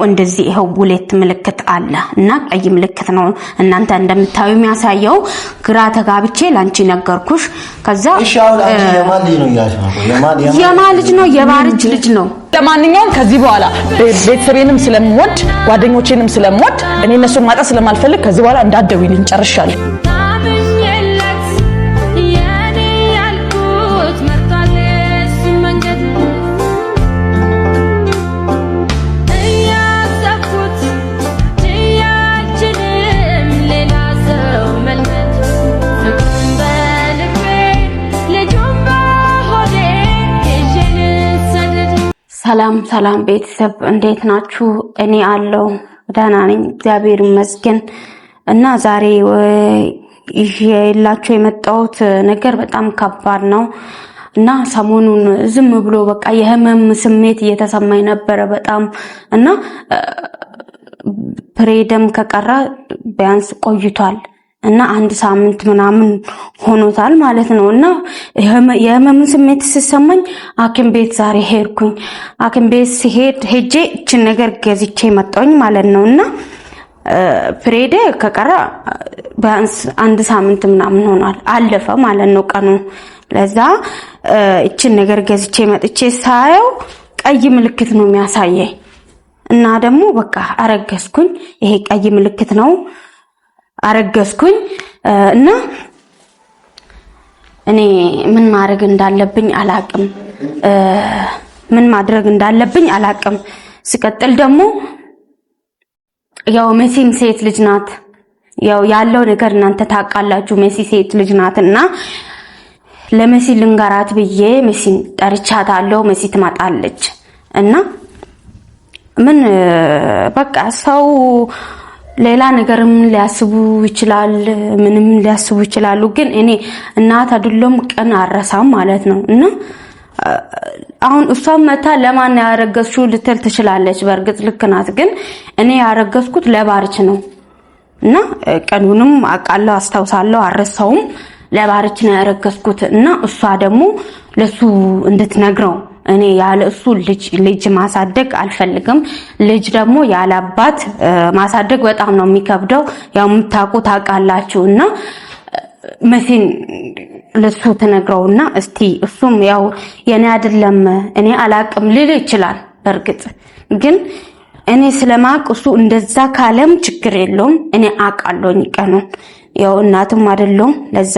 እንደዚህ ይሄው ሁለት ምልክት አለ እና ቀይ ምልክት ነው እናንተ እንደምታዩ የሚያሳየው ግራ ተጋብቼ ላንቺ ነገርኩሽ ከዛ የማን ልጅ ነው ያልሽው የማን ልጅ ነው የባርች ልጅ ነው ለማንኛውም ከዚህ በኋላ ቤተሰቤንም ስለምወድ ጓደኞቼንም ስለምወድ እኔ እነሱን ማጣት ስለማልፈልግ ከዚህ በኋላ እንዳትደውይልኝ ጨርሻለሁ ሰላም ቤተሰብ እንዴት ናችሁ እኔ አለው ደህና ነኝ እግዚአብሔር ይመስገን እና ዛሬ ይዤላችሁ የመጣሁት ነገር በጣም ከባድ ነው እና ሰሞኑን ዝም ብሎ በቃ የህመም ስሜት እየተሰማኝ ነበር በጣም እና ፕሬደም ከቀራ ቢያንስ ቆይቷል እና አንድ ሳምንት ምናምን ሆኖታል ማለት ነውና የህመም ስሜት ሲሰማኝ ሐኪም ቤት ዛሬ ሄድኩኝ ሐኪም ቤት ሄጄ እቺን ነገር ገዝቼ መጣሁኝ ማለት ነውና ፕሬደ ከቀራ ቢያንስ አንድ ሳምንት ምናምን ሆኗል አለፈ ማለት ነው ቀኑ ለዛ እቺን ነገር ገዝቼ መጥቼ ሳየው ቀይ ምልክት ነው የሚያሳየኝ እና ደግሞ በቃ አረገዝኩኝ ይሄ ቀይ ምልክት ነው አረገዝኩኝ እና እኔ ምን ማድረግ እንዳለብኝ አላቅም ሲቀጥል ደግሞ ያው መሲም ሴት ልጅ ናት ያው ያለው ነገር እናንተ ታውቃላችሁ መሲ ሴት ልጅ ናትና ለመሲ ልንጋራት ብዬ መሲን ጠርቻታለሁ መሲ ትመጣለች እና ምን በቃ ሰው ሌላ ነገርም ሊያስቡ ይችላል ምንም ሊያስቡ ይችላሉ ግን እኔ እናት አይደለም ቀን አረሳም ማለት ነው እና አሁን እሷም መታ ለማን ያረገዝሽው ልትል ትችላለች በርግጥ ልክ ናት ግን እኔ ያረገዝኩት ለባርች ነው እና ቀኑንም አቃለው አስተውሳለሁ አረሳውም ለባርች ነው ያረገዝኩት እና እሷ ደግሞ ለሱ እንድትነግረው እኔ ያለ እሱ ልጅ ማሳደግ አልፈልግም ልጅ ደግሞ ያለ አባት ማሳደግ በጣም ነው የሚከብደው ያው ምታቁት አቃላችሁና መሲን ለሱ ተነግረውና እስቲ እሱም ያው የኔ አይደለም እኔ አላቅም ሊል ይችላል በርግጥ ግን እኔ ስለማቅ እሱ እንደዛ ካለም ችግር የለውም እኔ አቃለኝ ቀኑ ያው እናትም አይደለም ለዛ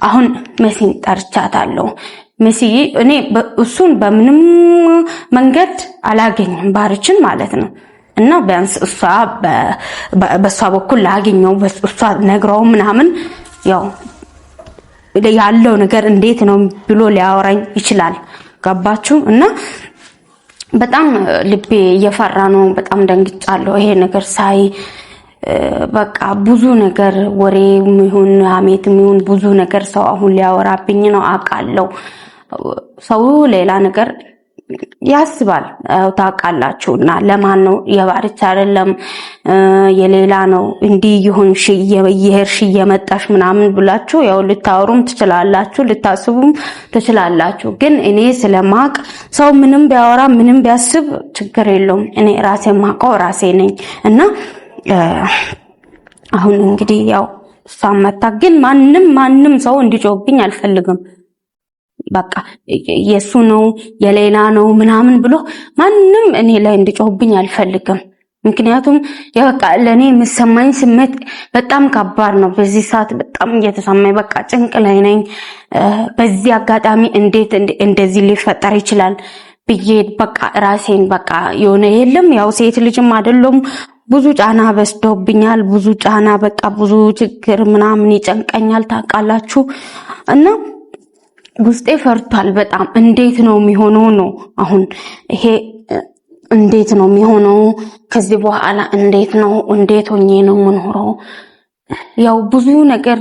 አሁን መሲን ጠርቻታለሁ መሲ እኔ እሱን በምንም መንገድ አላገኝም ባርችን ማለት ነው እና ቢያንስ እሷ በሷ በኩል ላገኘው በሷ ነግረው ምናምን ያው ያለው ነገር እንዴት ነው ብሎ ሊያወራኝ ይችላል ገባችሁ እና በጣም ልቤ እየፈራ ነው በጣም ደንግጫለሁ ይሄ ነገር ሳይ በቃ ብዙ ነገር ወሬም ይሁን አሜትም ይሁን ብዙ ነገር ሰው አሁን ሊያወራብኝ ነው አቃለው ሰው ሌላ ነገር ያስባል ታውቃላችሁና ለማን ነው የባርች አይደለም የሌላ ነው እንዲ ይሁንሽ የየርሽ የመጣሽ ምናምን ብላችሁ ያው ልታወሩም ትችላላችሁ ልታስቡም ትችላላችሁ ግን እኔ ስለማቅ ሰው ምንም ቢያወራ ምንም ቢያስብ ችግር የለውም እኔ ራሴ ማቀው ራሴ ነኝ እና አሁን እንግዲህ ያው ሳመታ ግን ማንንም ሰው እንዲጮህብኝ አልፈልግም በቃ የሱ ነው የሌላ ነው ምናምን ብሎ ማንንም እኔ ላይ እንዲጮህብኝ አልፈልግም ምክንያቱም ያው ለኔ የምሰማኝ ስሜት በጣም ከባድ ነው በዚህ ሰዓት በጣም እየተሰማኝ በቃ ጭንቅ ላይ ነኝ በዚህ አጋጣሚ እንዴት እንደዚህ ሊፈጠር ይችላል ብዬ በቃ ራሴን በቃ የሆነ የለም ያው ሴት ልጅም አይደለም ብዙ ጫና በስቶብኛል ብዙ ጫና በቃ ብዙ ችግር ምናምን ይጨንቀኛል ታውቃላችሁ እና ውስጤ ፈርቷል በጣም እንዴት ነው የሚሆነው ነው አሁን ይሄ እንዴት ነው የሚሆነው ከዚህ በኋላ እንዴት ሆኜ ነው ምንሆነው ያው ብዙ ነገር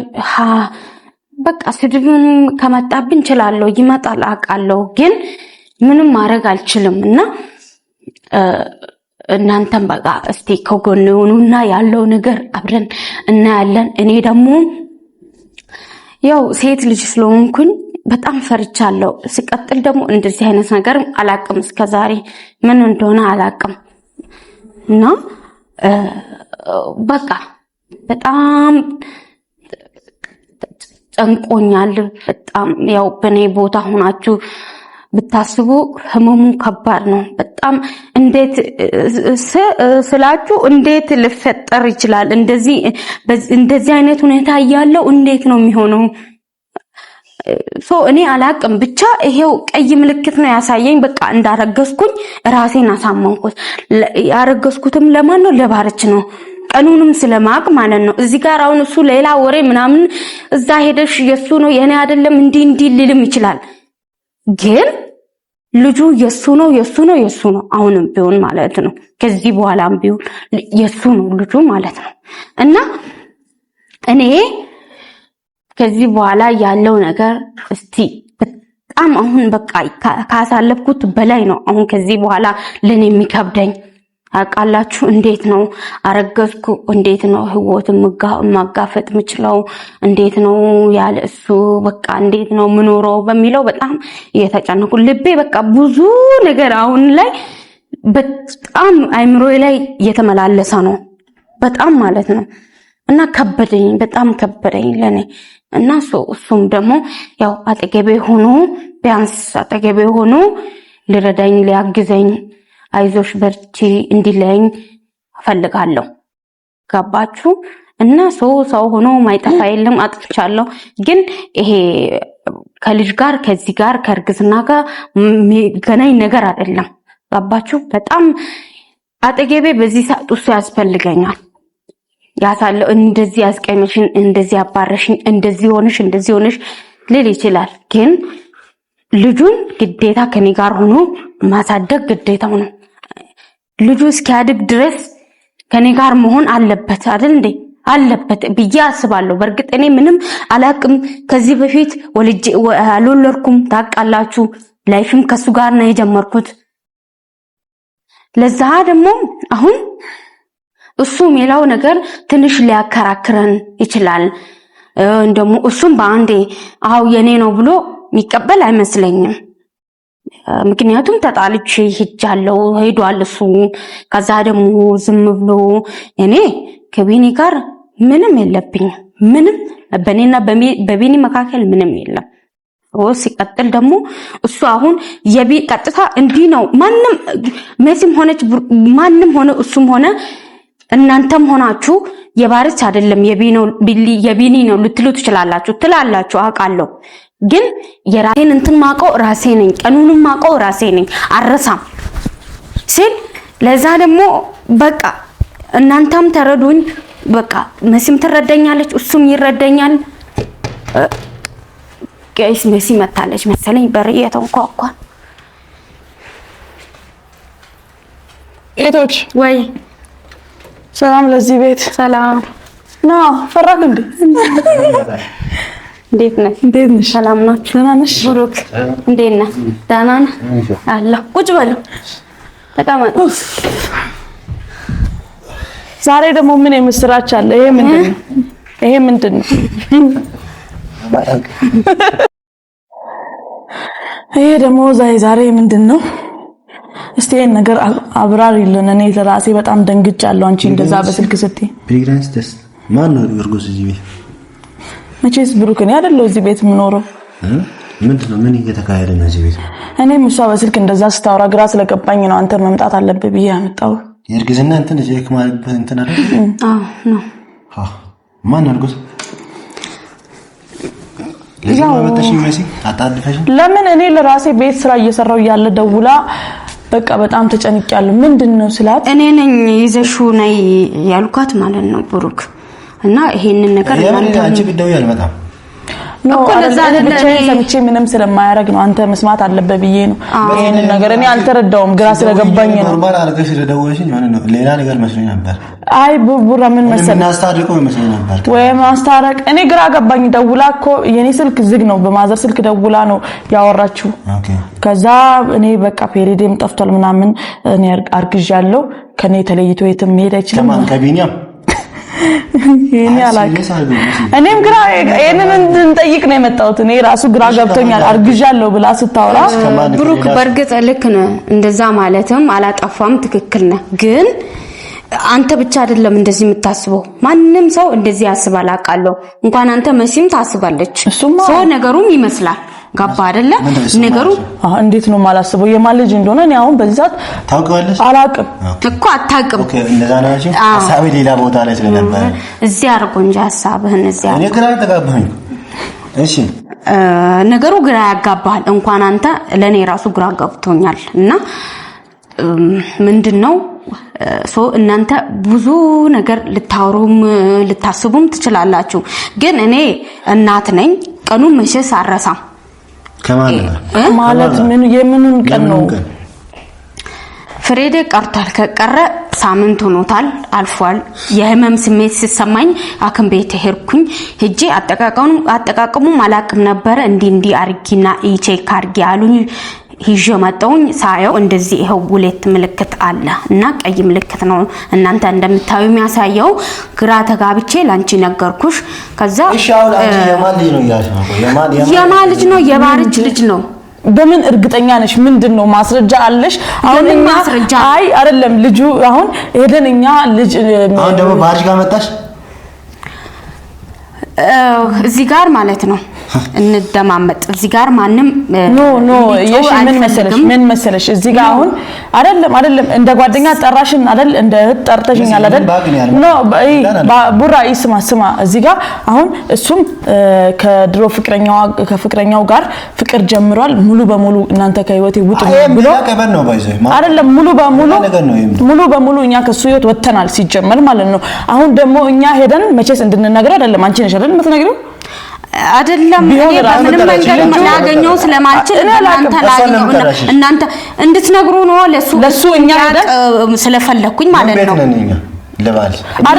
በቃ ስድብም ከመጣብኝ ይችላል ይመጣል አቃለው ግን ምንም ማድረግ አልችልም እና እናንተም በቃ እስቲ ከጎን ሆኑና ያለው ነገር አብረን እናያለን እኔ ደግሞ ያው ሴት ልጅ ስለሆንኩኝ በጣም ፈርቻለሁ ሲቀጥል ደግሞ እንደዚህ አይነት ነገር አላቅም እስከዛሬ ምን እንደሆነ አላቅም እና በቃ በጣም ጨንቆኛል። በጣም ያው በኔ ቦታ ሆናችሁ ብታስቡ ህመሙ ከባድ ነው በጣም። እንዴት ስላችሁ እንዴት ሊፈጠር ይችላል? እንደዚህ አይነት ሁኔታ ያለው እንዴት ነው የሚሆነው? እኔ አላቅም። ብቻ ይሄው ቀይ ምልክት ነው ያሳየኝ። በቃ እንዳረገዝኩኝ ራሴን አሳመንኩት። ያረገዝኩትም ለማን ነው? ለባርች ነው። ቀኑንም ስለማቅ ማለት ነው። እዚህ ጋር አሁን እሱ ሌላ ወሬ ምናምን እዛ ሄደሽ የሱ ነው የኔ አይደለም እንዲህ ሊልም ይችላል። ግን ልጁ የሱ ነው። አሁንም ቢሆን ማለት ነው። ከዚህ በኋላም ቢሆን የሱ ነው ልጁ ማለት ነው። እና እኔ ከዚህ በኋላ ያለው ነገር እስቲ በጣም አሁን በቃ ካሳለፍኩት በላይ ነው። አሁን ከዚህ በኋላ ለኔ የሚከብደኝ አቃላችሁ። እንዴት ነው አረገዝኩ? እንዴት ነው ህይወትን ማጋፈጥ ምችለው? እንዴት ነው ያለ እሱ በቃ እንዴት ነው ምኖረው በሚለው በጣም እየተጨነኩ ልቤ በቃ ብዙ ነገር አሁን ላይ በጣም አይምሮዬ ላይ እየተመላለሰ ነው በጣም ማለት ነው። እና ከበደኝ፣ በጣም ከበደኝ ለኔ። እና እሱም ደግሞ ያው አጠገቤ ሆኖ ቢያንስ አጠገቤ ሆኖ ሊረዳኝ ሊያግዘኝ አይዞሽ በርቺ እንዲለኝ ፈልጋለሁ። ገባችሁ? እና ሰው ሆኖ ማይጠፋ የለም። አጥፍቻለሁ፣ ግን ይሄ ከልጅ ጋር ከዚህ ጋር ከእርግዝና ጋር ገናኝ ነገር አይደለም። ገባችሁ? በጣም አጠገቤ በዚህ ሰዓት እሱ ያስፈልገኛል። ያሳለው እንደዚህ ያስቀመሽን፣ እንደዚህ አባረሽኝ፣ እንደዚህ ሆነሽ ሊል ይችላል። ግን ልጁን ግዴታ ከኔ ጋር ሆኖ ማሳደግ ግዴታው ነው። ልጁ እስኪያድግ ድረስ ከኔ ጋር መሆን አለበት አይደል እንዴ? አለበት ብዬ አስባለሁ። በእርግጥ እኔ ምንም አላቅም። ከዚህ በፊት ወልጄ አልወለድኩም ታውቃላችሁ። ላይፍም ከሱ ጋር ነው የጀመርኩት። ለዛ ደግሞ አሁን እሱ ሜላው ነገር ትንሽ ሊያከራክረን ይችላል። እንደሞ እሱም በአንዴ አው የኔ ነው ብሎ የሚቀበል አይመስለኝም። ምክንያቱም ተጣልቼ ሄጃለሁ፣ ሄዷል እሱ። ከዛ ደግሞ ዝም ብሎ እኔ ከቢኒ ጋር ምንም የለብኝም። ምንም በኔና በቢኒ መካከል ምንም የለም። ሲቀጥል ደግሞ እሱ አሁን ቀጥታ እንዲህ ነው። ማንም መሲም ሆነች ማንም ሆነ እሱም ሆነ እናንተም ሆናችሁ የባርች አይደለም የቢኒ ነው ልትሉ ትላላችሁ አውቃለሁ። ግን የራሴን እንትን ማቀው ራሴ ነኝ፣ ቀኑንም ማቀው ራሴ ነኝ። አረሳም ሲል ለዛ ደግሞ በቃ እናንተም ተረዱኝ። በቃ መሲም ትረዳኛለች፣ እሱም ይረዳኛል። ጋይስ መሲ መታለች መሰለኝ። በር እየተንኳኳ እቶች ወይ ሰላም ለዚህ ቤት ሰላም ነው። ፈራክ እንዴ? እንዴት ነሽ? ሰላም ናችሁ? ደህና ነሽ? ብሩክ እንዴት ነህ? ደህና ነህ? አለሁ። ቁጭ በሉ ተቀመጡ። ዛሬ ደግሞ ምን የምስራች አለ? ይሄ ምንድን ነው? ይሄ ደግሞ ዛሬ ምንድን ነው? እስቲ ይሄን ነገር አብራሪልን። እኔ ለራሴ በጣም ደንግጫለሁ። አንቺ እንደዛ በስልክ ስትይ ፕሪግራንስ ደስ ማን ነው እርጉዝ እዚህ ቤት? መቼስ ብሩክ እኔ አይደለሁ እዚህ ቤት የምኖረው። ምንድነው? ምን እየተካሄደ ነው እዚህ ቤት? እኔም እሷ በስልክ እንደዛ ስታወራ ግራ ስለገባኝ ነው አንተ መምጣት አለብህ ብዬ ያመጣው። የእርግዝና እንትን እዚህ ከማለት እንትን አይደል? ነው። ማን እርጉዝ? ለዚህ ማመጣሽኝ መሲ አጣድፈሽ? ለምን እኔ ለራሴ ቤት ስራ እየሰራው ያለ ደውላ በቃ በጣም ተጨንቄያለሁ። ምንድነው ስላት እኔ ነኝ ይዘሽው ነይ ያልኳት ማለት ነው ብሩክ። እና ይሄንን ነገር አንቺ ብትደውይ አልመጣም ነው ለዛ ብቻዬን ሰምቼ ምንም ስለማያረግ ነው አንተ መስማት አለበት ብዬ ነው ይሄንን ነገር እኔ አልተረዳውም። ግራ ስለገባኝ ነው። ኖርማል አልገሽ ስለደወልሽኝ ማለት ነው ሌላ ነገር መስሎኝ ነበር። አይ ቡራ ምን መሰለህ እናስታርቀው መስሎኝ ነበር ወይ ማስታረቅ። እኔ ግራ ገባኝ። ደውላ እኮ የኔ ስልክ ዝግ ነው፣ በማዘር ስልክ ደውላ ነው ያወራችሁ። ኦኬ ከዛ እኔ በቃ ፔሪዴም ጠፍቷል ምናምን እኔ አርግዣለሁ ከኔ ተለይቶ የትም መሄድ አይችልም ማን ከቢኒያም እኔ አላክ እኔም ግራ እኔን እንድንጠይቅ ነው የመጣሁት። እኔ ራሱ ግራ ገብቶኛል። አርግዣለሁ ብላ ስታወራ ብሩክ በርግጥ ልክ ነህ። እንደዛ ማለትም አላጠፋም፣ ትክክል ነህ። ግን አንተ ብቻ አይደለም እንደዚህ የምታስበው ማንም ሰው እንደዚህ ያስባል አውቃለሁ እንኳን አንተ መሲም ታስባለች ሰው ነገሩም ይመስላል ገባ አይደለ ነገሩ እንዴት ነው ማላስበው የማን ልጅ እንደሆነ እኔ አሁን በዚህ ሰዓት ታውቀዋለሽ አላቅም እኮ አታውቅም ኦኬ እንደዛ ነው እሺ ሐሳቤ ሌላ ቦታ ላይ ስለነበር እዚህ አርጎ እንጂ ሐሳብህን እዚህ እኔ ግራ ተጋባኝ እሺ ነገሩ ግራ ያጋባል እንኳን አንተ ለኔ ራሱ ግራ ገብቶኛል እና ምንድነው እናንተ ብዙ ነገር ልታወሩም ልታስቡም ትችላላችሁ ግን እኔ እናት ነኝ ቀኑን መቼስ አረሳም ማለት ምን የምኑን ቀን ነው ፍሬዴ ቀርቷል ከቀረ ሳምንት ሆኖታል አልፏል የህመም ስሜት ሲሰማኝ አክም ቤት ሄርኩኝ ሄጄ አጠቃቀሙ ማላቅም ነበር እንዲ አርጊና ቼክ አርጊ አሉኝ ሂጆ መጣውኝ ሳየው እንደዚህ ይሄው ሁለት ምልክት አለ እና ቀይ ምልክት ነው እናንተ እንደምታዩ የሚያሳየው ግራ ተጋብቼ ላንቺ ነገርኩሽ ከዛ እሺው አንቺ የማን ልጅ ነው ያልሽው የማን ልጅ ነው የባርች ልጅ ነው በምን እርግጠኛ ነሽ ምንድነው ማስረጃ አለሽ አሁን እኛ አይ አይደለም ልጁ አሁን ሄደንኛ ልጅ አሁን ደግሞ ባርች ጋር መጣሽ እዚህ ጋር ማለት ነው እንደማመጥ እዚህ ጋር ማንንም ኖ የሽ ምን መሰለሽ እዚህ ጋር አሁን አይደለም እንደ ጓደኛ ጠራሽን አይደል እንደ ጠርተሽኛል አይደል ኖ ቡራ ይስማ እዚህ ጋር አሁን እሱም ከፍቅረኛው ጋር ፍቅር ጀምሯል ሙሉ በሙሉ እናንተ ከህይወቴ ውጡ ብሎ አይደለም ሙሉ በሙሉ እኛ ከሱ ህይወት ወተናል ሲጀመር ማለት ነው አሁን ደግሞ እኛ ሄደን መቼስ እንድንነግር አይደለም አንቺ ነሽ አይደል የምትነግሪው አይደለም በምንም መንገድ ማገኘው ስለማልችል እናንተ እንድትነግሩ ነው ለሱ እኛ ስለፈለኩኝ ማለት ነው ለባል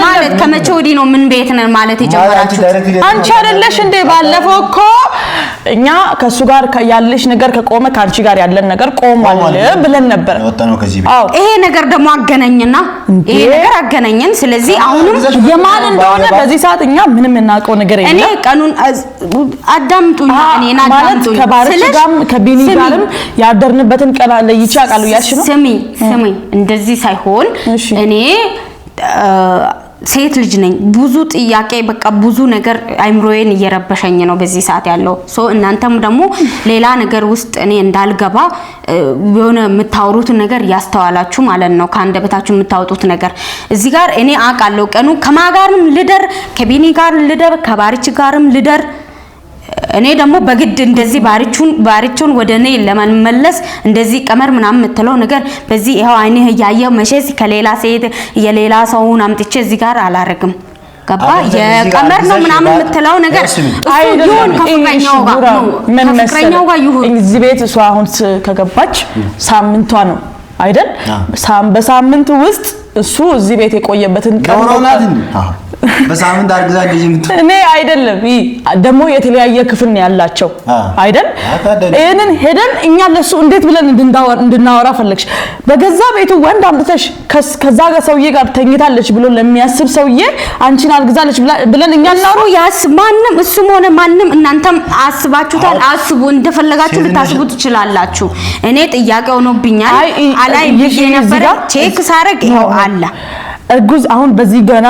ማለት ከመቼ ወዲህ ነው ምን ቤት ነን ማለት የጀመራችሁ አንቺ አይደለሽ እንዴ ባለፈው እኮ እኛ ከሱ ጋር ያለሽ ነገር ከቆመ ካንቺ ጋር ያለን ነገር ቆሟል ብለን ነበር ወጣነው ከዚህ ይሄ ነገር ደግሞ አገናኘና ይሄ ነገር አገናኘን ስለዚህ አሁንም የማን እንደሆነ በዚህ ሰዓት እኛ ምንም እናውቀው ነገር የለም እኔ ቀኑን አዳምጡኝ እኔና አዳምጡኝ ስለዚህ ከቢኒ ጋርም ያደርንበትን ቀን ለይቻ ቃሉ ያልሽ ነው ስሚ እንደዚህ ሳይሆን እኔ ሴት ልጅ ነኝ ብዙ ጥያቄ በቃ ብዙ ነገር አይምሮዬን እየረበሸኝ ነው በዚህ ሰዓት ያለው እናንተም ደግሞ ሌላ ነገር ውስጥ እኔ እንዳልገባ የሆነ የምታወሩት ነገር ያስተዋላችሁ ማለት ነው ካንደበታችሁ የምታወጡት ነገር እዚህ ጋር እኔ አቃለው ቀኑ ከማጋርም ልደር ከቢኒ ጋር ልደር ከባርች ጋርም ልደር እኔ ደግሞ በግድ እንደዚህ ባርቹን ወደኔ ለማንመለስ እንደዚህ ቀመር ምናምን መተለው ነገር በዚህ ይሄው አይኔ ያያየው መቼስ ከሌላ ሴት የሌላ ሰውን አምጥቼ እዚህ ጋር አላረግም ገባ የቀመር ነው ምናምን መተለው ነገር አይሁን ከፍቅረኛው ጋር ይሁን እዚህ ቤት እሷ አሁን ከገባች ሳምንቷ ነው አይደል በሳምንቱ ውስጥ እሱ እዚህ ቤት የቆየበትን ቀን በሳምንት አርግዛ እንደዚህ እኔ አይደለም ደሞ የተለያየ ክፍል ነው ያላቸው አይደል እነን ሄደን እኛ ለሱ እንዴት ብለን እንድናወራ ፈለግሽ በገዛ ቤቱ ወንድ አምጥተሽ ከዛ ጋር ሰውዬ ጋር ተኝታለች ብሎ ለሚያስብ ሰውዬ አንቺን አርግዛለች ብለን እኛ እናወራው ማንም እሱም ሆነ ማንም እናንተም አስባችሁታል አስቡ እንደፈለጋችሁ ልታስቡ ትችላላችሁ እኔ ጥያቄው ነው ብኛል አላይ ብዬ ነበር ቼክ ሳረግ ይሄው አላ እርጉዝ አሁን በዚህ ገና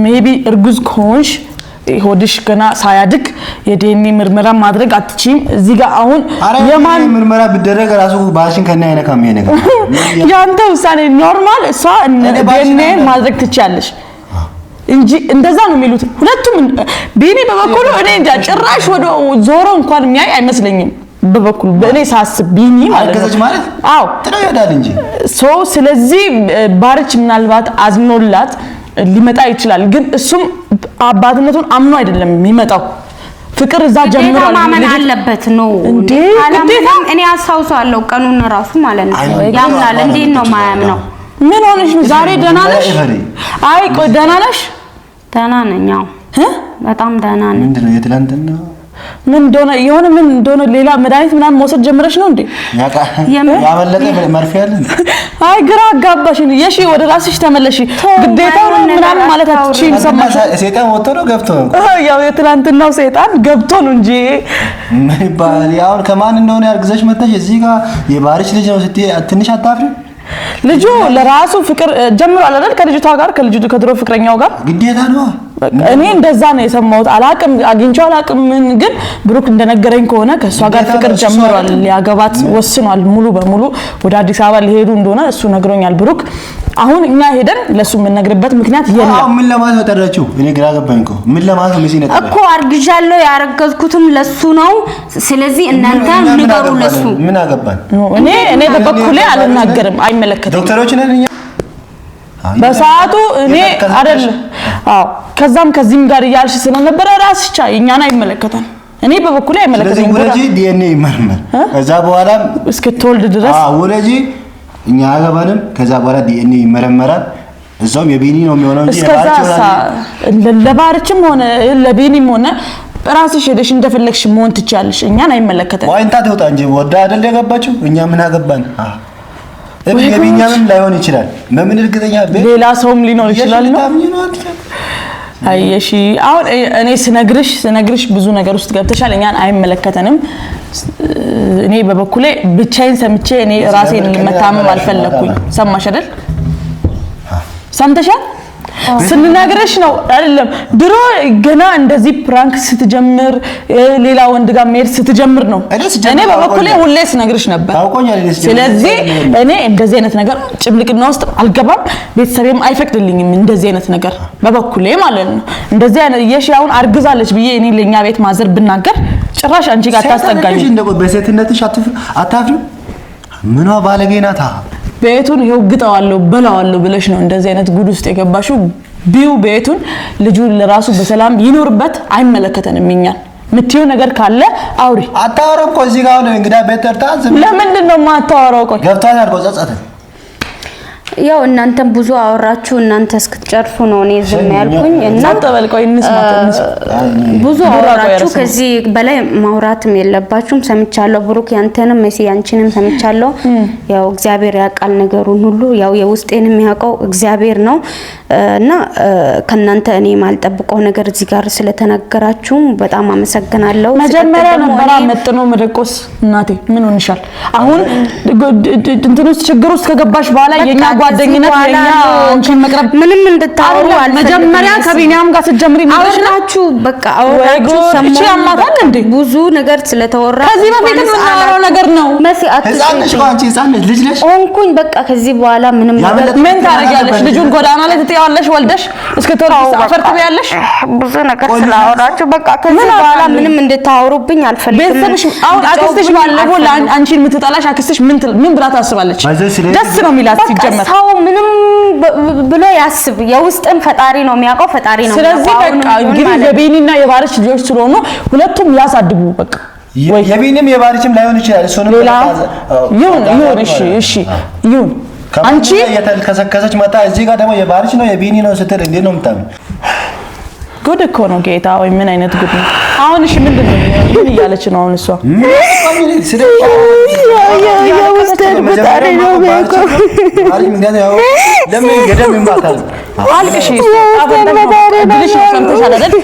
ሜቢ እርጉዝ ኮንሽ ሆድሽ ገና ሳያድግ የዲኤንኤ ምርመራ ማድረግ አትችይም እዚህ ጋር አሁን የማን ምርመራ ቢደረግ ራሱ ባሽን ከና አይነካም ይሄ ነገር ያንተ ውሳኔ ኖርማል እሷ ዲኤንኤ ማድረግ ትችያለሽ እንጂ እንደዛ ነው የሚሉት ሁለቱም ቢኒ በበኩሉ እኔ እንጃ ጭራሽ ወደ ዞሮ እንኳን የሚያይ አይመስለኝም በበኩሉ በእኔ ሳስብ ቢኒ ማለት አዎ ተቀያዳል እንጂ ስለዚህ ባርች ምናልባት አዝኖላት ሊመጣ ይችላል ግን እሱም አባትነቱን አምኖ አይደለም የሚመጣው ፍቅር እዛ ጀምሯል ማመን አለበት ነው አላማም እኔ አሳውሳለሁ ቀኑን ራሱ ማለት ነው ያምናል እንዴት ነው ማያምነው ምን ሆነሽ ዛሬ ደህና ነሽ አይ ቆይ ደህና ነሽ ደህና ነኝ በጣም ደህና ነኝ ምንድነው የትላንትና ምን እንደሆነ ሌላ መድኃኒት ምናምን መውሰድ ጀምረሽ ነው እንዴ ያመለጠ መርፌ አለ አይ ግራ አጋባሽኝ የሺ ወደ ራስሽ ተመለሺ ግዴታው ምናምን ማለት አትችይም ሰማሽ ሰይጣን ወጥቶ ነው ገብቶ ያው የትላንትናው ሰይጣን ገብቶ ነው እንጂ ምን ባል ያው ከማን እንደሆነ ያርግዘሽ መጣሽ እዚህ ጋር የባርች ልጅ ነው ስትይ ትንሽ አታፍሪ ልጁ ለራሱ ፍቅር ጀምሯል አይደል ከልጅቷ ጋር ከድሮ ፍቅረኛው ጋር ግዴታ ነው እኔ እንደዛ ነው የሰማሁት አላቅም አግኝቼው አላቅም ግን ብሩክ እንደነገረኝ ከሆነ ከሷ ጋር ፍቅር ጀምሯል ሊያገባት ወስኗል ሙሉ በሙሉ ወደ አዲስ አበባ ሊሄዱ እንደሆነ እሱ ነግሮኛል ብሩክ አሁን እኛ ሄደን ለሱ የምንነግርበት ምክንያት የለም ምን ለማለት ተጠራችሁ እኔ ግራ ገባኝ እኮ ምን ለማለት ነው ሲነጠራ እኮ አርግዣለሁ ያረገዝኩትም ለሱ ነው ስለዚህ እናንተ ንገሩ ለሱ ምን አገባን እኔ በበኩሌ አልናገርም አይመለከተኝም ዶክተሮች ነን እኛ በሰዓቱ እኔ አይደል አዎ ከዛም ከዚህም ጋር ያልሽ ስለነበረ ራስሽ ቻይ እኛን አይመለከተን እኔ በበኩሌ አይመለከተኝም ወለጂ ዲኤንኤ ይመርመር ከዛ በኋላ እስክትወልድ ድረስ ወለጂ እኛ አገባንም ከዛ በኋላ ዲኤንኤ ይመረመራል እዛው የቤኒ ነው የሚሆነው እንጂ ለባርችም ሆነ ለቤኒም ሆነ ራስሽ ሄደሽ እንደፈለግሽ መሆን ትቻለሽ እኛን አይመለከተን ወይ እንታ ተውጣ እንጂ ወዳ አይደል የገባችሁ እኛ ምን አገባን የቤኒያም ላይሆን ይችላል በምን እርግጠኛ ሌላ ሰውም ሊኖር ይችላል ነው አይሺ አሁን እኔ ስነግርሽ ብዙ ነገር ውስጥ ገብተሻል እኛን አይመለከተንም እኔ በበኩሌ ብቻዬን ሰምቼ እኔ ራሴን መታመም አልፈለኩኝ ሰማሽ አይደል ሰምተሻል ስንናገርሽ ነው አይደለም ድሮ ገና እንደዚህ ፕራንክ ስትጀምር ሌላ ወንድ ጋር መሄድ ስትጀምር ነው እኔ በበኩሌ ሁሌ ስነግርሽ ነበር ስለዚህ እኔ እንደዚህ አይነት ነገር ጭምልቅና ውስጥ አልገባም ቤተሰቤም አይፈቅድልኝም እንደዚህ አይነት ነገር በበኩሌ ማለት ነው እንደዚህ አይነት የሻውን አርግዛለች ብዬ እኔ ለኛ ቤት ማዘር ብናገር ጭራሽ አንቺ ጋር ታስጠጋኝ እንደቆ በሴትነትሽ አታፍሪ ምኗ ባለጌናታ ቤቱን ይሄው ግጣዋለሁ በላዋለሁ ብለሽ ነው እንደዚህ አይነት ጉድ ውስጥ የገባሽው ቢው ቤቱን ልጁ ለራሱ በሰላም ይኖርበት አይመለከተንም እኛን ምትዩ ነገር ካለ አውሪ አታወራም እኮ እዚህ ጋር ነው እንግዳ ቤተርታ ለምንድን ነው ማታወራው እኮ ገብቷል አልቆ ጸጸተ ያው እናንተም ብዙ አወራችሁ እናንተ እስክትጨርሱ ነው እኔ ዝም ያልኩኝ እና ተበልቆይ እንስማት ብዙ አወራችሁ ከዚህ በላይ ማውራትም የለባችሁም ሰምቻለሁ ብሩክ ያንተንም መሲ ያንቺንም ሰምቻለሁ ያው እግዚአብሔር ያቃል ነገሩን ሁሉ ያው የውስጤንም ያውቀው እግዚአብሔር ነው እና ከናንተ እኔ ማልጠብቀው ነገር እዚህ ጋር ስለተናገራችሁ በጣም አመሰግናለሁ መጀመሪያ ነበር መጥኖ መደቆስ እናቴ ምን ሆንሻል አሁን እንትኑስ ችግር ውስጥ ከገባሽ በኋላ የኛ ጓደኝነት የኛ አንቺን መቅረብ ምንም እንድታወሩ መጀመሪያ ከቢኒያም ጋር ስትጀምሪ አወራችሁ በቃ አወራችሁ ሰማታል እንዴ ብዙ ነገር ስለተወራ ከዚህ በፊት የምናወራው ነገር ነው መሲ አትጻንሽ አንቺ ጻንሽ ልጅ ነሽ ሆንኩኝ በቃ ከዚህ በኋላ ምንም ነገር ምን ታረጋለሽ ልጁን ጎዳና ላይ ትጥያለሽ ወልደሽ እስከተወልጂ አፈር ትበያለሽ ብዙ ነገር ስላወራችሁ በቃ ከዚህ በኋላ ምንም እንድታወሩብኝ አልፈልግም ቤተሰብሽ አሁን አክስትሽ ባለፈው አንቺን የምትጠላሽ አክስትሽ ምን ብላ ታስባለች ደስ ነው የሚላት ሲጀመር ሰው ምንም ብሎ ያስብ የውስጥን ፈጣሪ ነው የሚያውቀው ፈጣሪ ነው ስለዚህ በቃ እንግዲህ የቤኒና የባርች ልጆች ስለሆኑ ሁለቱም ያሳድጉ በቃ የቤኒም የባርችም ላይሆን ይችላል እሱንም ይሁን እሺ ይሁን አንቺ የተከሰከሰች መጣ እዚህ ጋር ደግሞ የባርች ነው የቤኒ ነው ስትል እንዴት ነው የምታምነው ጉድ እኮ ነው ጌታ ወይ ምን አይነት ጉድ ነው አሁን እሺ ምንድነው ምን እያለች ነው አሁን እሷ ያ ወስተን በጣሪ ነው በቃ አሪፍ እንግዲህ ያው ለምን ገደም ይማታል አልቅሽ አበልሽ ሰምተሻል አይደል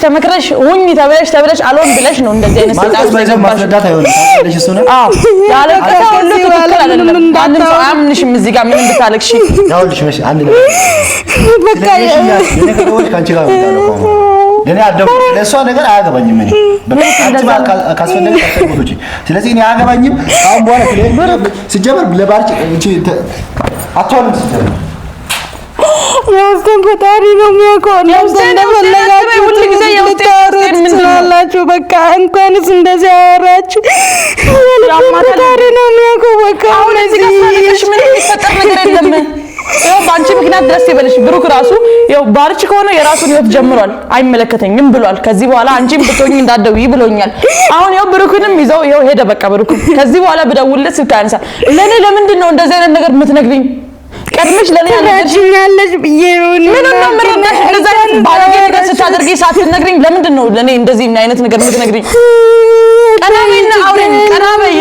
ተመክረሽ ሁኚ ተብለሽ አልሆን ብለሽ ነው እንደዚህ አይነት ሰጣት ማስረዳት አይሆንም ታለሽ እሱ ነው አዎ ያለ ከታ ሁሉ ትክክል አይደለም ማንም ሰው አያምንሽም እዚህ ጋር ምን እንድታለቅሽ ያውልሽ መሽ አንድ ነው በቃ የነገሮች ካንቺ ጋር ነው ለኔ አደም ለሷ ነገር አያገባኝም እኔ በቃ ካስፈለገ ታሰቡት ስለዚህ እኔ አያገባኝም አሁን በኋላ ሲጀመር ለባርጭ እንጂ አትሆንም ሲጀመር የውስጤን ፈጣሪ ነው የሚያውቀው እንደፈለጋችሁ ሁሉ ጊዜ የውስጤን ምንድነው በቃ እንኳንስ እንደዚህ አወራችሁ ፈጣሪ ነው የሚያውቀው በቃ አሁን እዚህ ጋር ስለሽ ምን ይፈጠር ነገር የለም ያው ባንቺ ምክንያት ድረስ ይበልሽ ብሩክ ራሱ ያው ባርች ከሆነ የራሱን ህይወት ጀምሯል አይመለከተኝም ብሏል ከዚህ በኋላ አንቺም ብትሆኚ እንዳትደውይ ብሎኛል አሁን ያው ብሩክንም ይዘው ያው ሄደ በቃ ብሩክ ከዚህ በኋላ ብደውልለት ስልክ ያነሳ ለኔ ለምንድን ነው እንደዚህ አይነት ነገር የምትነግሪኝ ቀድመሽ ለኔ ያለሽ ብዬውን ምን ነው ምንድነው እንደዛ ባለጌ ነገር ስታደርጊ ሳትነግሪኝ ለምንድን ነው ለኔ እንደዚህ አይነት ነገር የምትነግሪኝ ቀናበይና ቀናበይ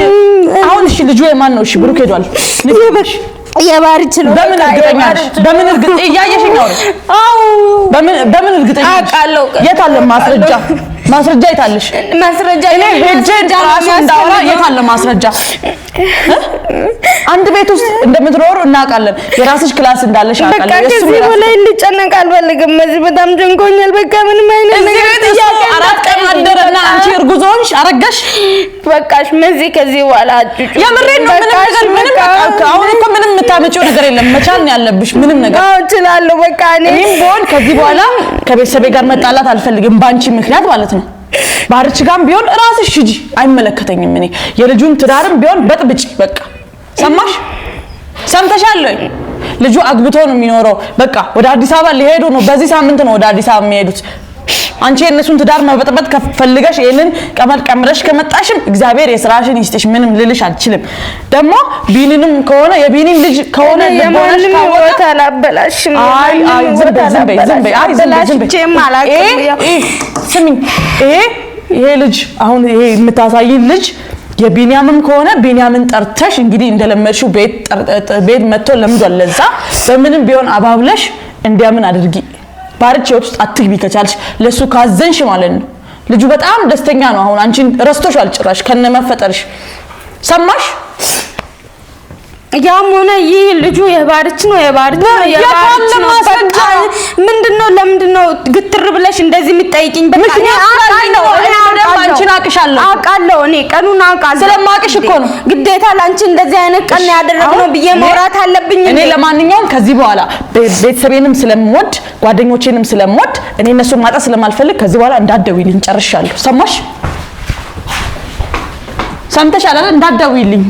አሁን እሺ ልጁ የማን ነው እሺ ብሩክ ሄዷል ልጅሽ የባርች ነው በምን እርግጠኛ እያየሽኝ ነው አው በምን እርግጠኛ አቃለው የት አለ ማስረጃ ማስረጃ ይታልሽ ማስረጃ እኔ ሄጄ ራሱ እንዳውራ የታለ ማስረጃ አንድ ቤት ውስጥ እንደምትኖር እናውቃለን የራስሽ ክላስ እንዳለሽ አውቃለሁ እሱ ላይ ልጨነቅ አልፈልግም እዚህ በጣም ጨንቆኛል በቃ ምንም አይነት ነገር አራት ቀን አደረና አንቺ እርጉዞንሽ አረጋሽ በቃሽ መዚህ ከዚህ በኋላ አጭጩ የምሬን ነው ምንም አሁን እኮ ምንም የምታመጪው ነገር የለም መቻል ነው ያለብሽ ምንም ነገር አዎ እችላለሁ በቃ እኔም ቢሆን ከዚህ በኋላ ከቤተሰቤ ጋር መጣላት አልፈልግም ባንቺ ምክንያት ማለት ነው ባርች ጋም ቢሆን ራስሽ ሂጂ አይመለከተኝም እኔ የልጁን ትዳርም ቢሆን በጥብጪ በቃ ሰማሽ ሰምተሻል ልጁ አግብቶ ነው የሚኖረው በቃ ወደ አዲስ አበባ ሊሄዱ ነው በዚህ ሳምንት ነው ወደ አዲስ አበባ የሚሄዱት አንቺ የነሱን ትዳር መበጥበጥ ከፈልገሽ ይሄንን ቀመል ቀምረሽ ከመጣሽም እግዚአብሔር የሥራሽን ይስጥሽ ምንም ልልሽ አልችልም ደግሞ ቢኒንም ከሆነ የቢኒን ልጅ ከሆነ ለቦነሽ ወታ ላበላሽም አይ ዝም በይ ስሚኝ ይሄ ልጅ አሁን ይሄ የምታሳይን ልጅ የቢኒያምም ከሆነ ቢኒያምን ጠርተሽ እንግዲህ እንደለመድሽው ቤት መጥቶ ለምዷል ለዛ በምንም ቢሆን አባብለሽ እንዲያምን አድርጊ ባርች ውስጥ አትግቢ ከቻልሽ ለሱ ካዘንሽ ማለት ነው ልጁ በጣም ደስተኛ ነው አሁን አንቺን ረስቶሻል ጭራሽ ከነመፈጠርሽ ሰማሽ ያም ሆነ ይህ ልጁ የባርች ነው ምንድነው ለምንድነው ግትር ብለሽ እንደዚህ የምትጠይቂኝ ምክንያት አንቺን አውቃለሁ እኔ ቀኑን አውቃለሁ ስለማውቅሽ እኮ ነው ግዴታ ላንቺ እንደዚህ አይነት ቀን ያደረግነው ብዬ ማውራት አለብኝ እኔ ለማንኛውም ከዚህ በኋላ ቤተሰቤንም ስለምወድ ጓደኞቼንም ስለምወድ እኔ እነሱን ማጣት ስለማልፈልግ ከዚህ በኋላ እንዳትደውይልኝ ጨርሻለሁ ሰማሽ ሰምተሻል አይደል እንዳትደውይልኝ